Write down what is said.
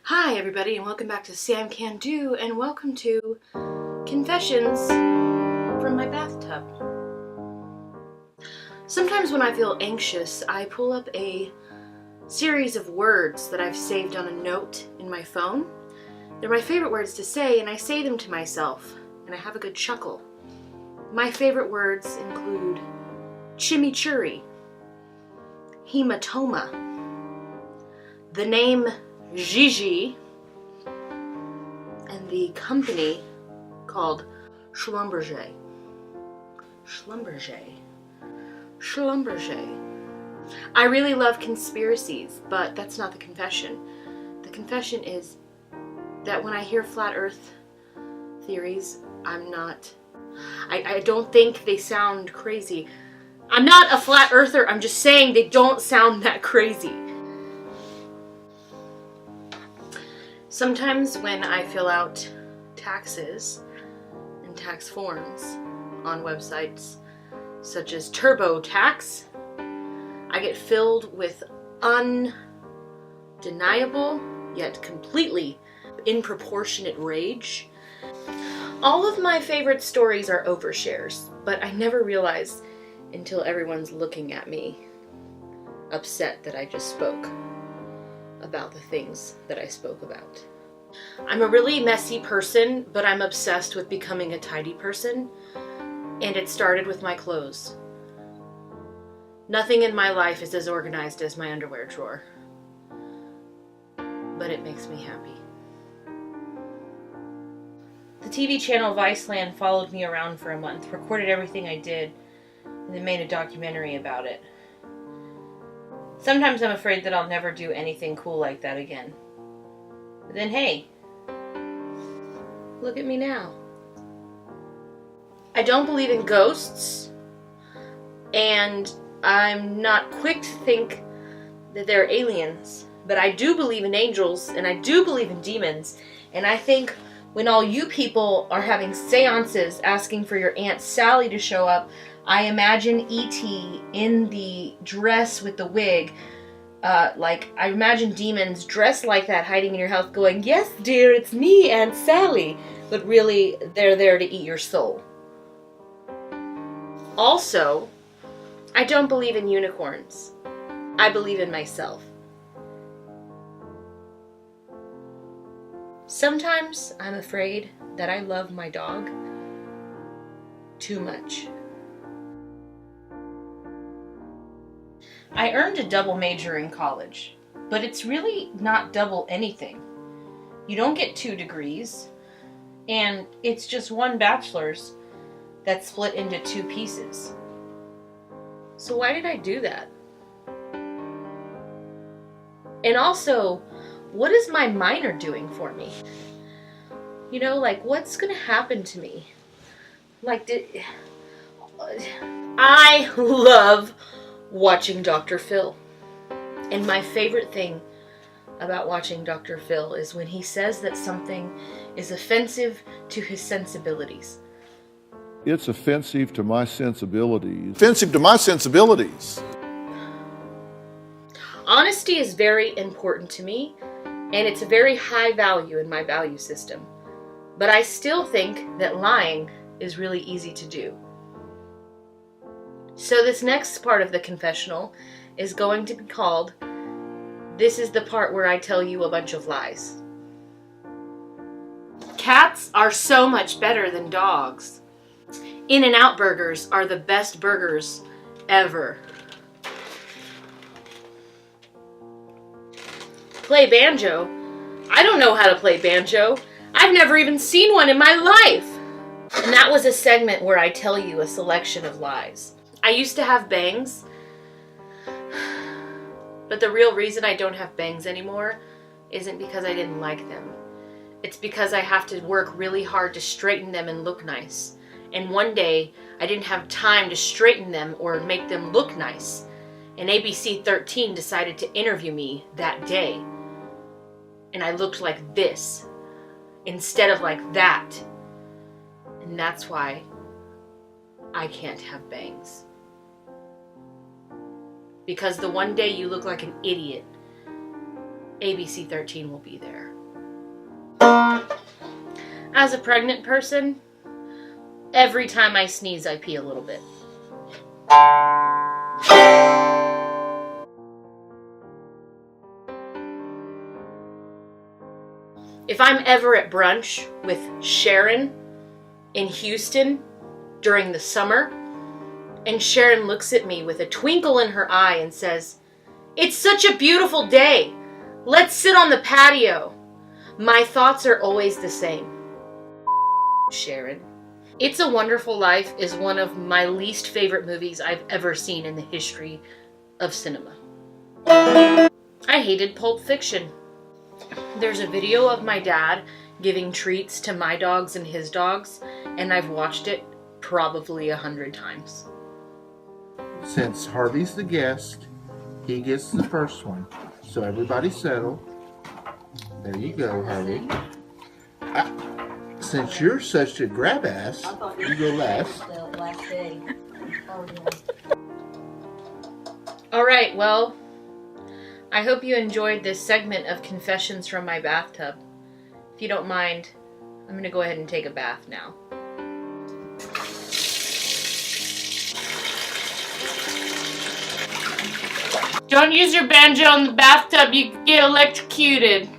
Hi everybody and welcome back to Sam Can Do and welcome to Confessions from my bathtub. Sometimes when I feel anxious, I pull up a series of words that I've saved on a note in my phone. They're my favorite words to say and I say them to myself and I have a good chuckle. My favorite words include chimichurri, hematoma, the name Gigi, and the company called Schlumberger. I really love conspiracies, but that's not the confession. The confession is that when I hear flat earth theories, I don't think they sound crazy. I'm not a flat earther, I'm just saying they don't sound that crazy. Sometimes when I fill out taxes and tax forms on websites such as TurboTax, I get filled with undeniable yet completely disproportionate rage. All of my favorite stories are overshares, but I never realize until everyone's looking at me upset that I just spoke about the things that I spoke about. I'm a really messy person, but I'm obsessed with becoming a tidy person, and it started with my clothes. Nothing in my life is as organized as my underwear drawer, but it makes me happy. The TV channel Viceland followed me around for a month, recorded everything I did, and then made a documentary about it. Sometimes I'm afraid that I'll never do anything cool like that again. But then hey, look at me now. I don't believe in ghosts, and I'm not quick to think that they're aliens, but I do believe in angels, and I do believe in demons, and I think when all you people are having seances asking for your Aunt Sally to show up, I imagine E.T. in the dress with the wig. I imagine demons dressed like that hiding in your house going, "Yes, dear, it's me, Aunt Sally." But really, they're there to eat your soul. Also, I don't believe in unicorns. I believe in myself. Sometimes I'm afraid that I love my dog too much. I earned a double major in college, but it's really not double anything. You don't get 2 degrees, and it's just 1 bachelor's that's split into 2 pieces. So why did I do that? And also, what is my minor doing for me? You know, what's gonna happen to me? I love watching Dr. Phil. And my favorite thing about watching Dr. Phil is when he says that something is offensive to his sensibilities. It's offensive to my sensibilities. Offensive to my sensibilities. Honesty is very important to me, and it's a very high value in my value system. But I still think that lying is really easy to do. So this next part of the confessional is going to be called, "This is the part where I tell you a bunch of lies." Cats are so much better than dogs. In-N-Out burgers are the best burgers ever. Play banjo? I don't know how to play banjo. I've never even seen one in my life. And that was a segment where I tell you a selection of lies. I used to have bangs, but the real reason I don't have bangs anymore isn't because I didn't like them. It's because I have to work really hard to straighten them and look nice. And one day, I didn't have time to straighten them or make them look nice. And ABC 13 decided to interview me that day. And I looked like this instead of like that. And that's why I can't have bangs. Because the one day you look like an idiot, ABC 13 will be there. As a pregnant person, every time I sneeze, I pee a little bit. If I'm ever at brunch with Sharon in Houston during the summer, and Sharon looks at me with a twinkle in her eye and says, "It's such a beautiful day. Let's sit on the patio." My thoughts are always the same. Sharon. It's a Wonderful Life is one of my least favorite movies I've ever seen in the history of cinema. I hated Pulp Fiction. There's a video of my dad giving treats to my dogs and his dogs, and I've watched it probably 100 times. Since Harvey's the guest, he gets the first one. So everybody settle. There you go, Harvey. Since you're such a grab ass, you go last. Alright, well, I hope you enjoyed this segment of Confessions from My Bathtub. If you don't mind, I'm going to go ahead and take a bath now. Don't use your banjo in the bathtub, you get electrocuted.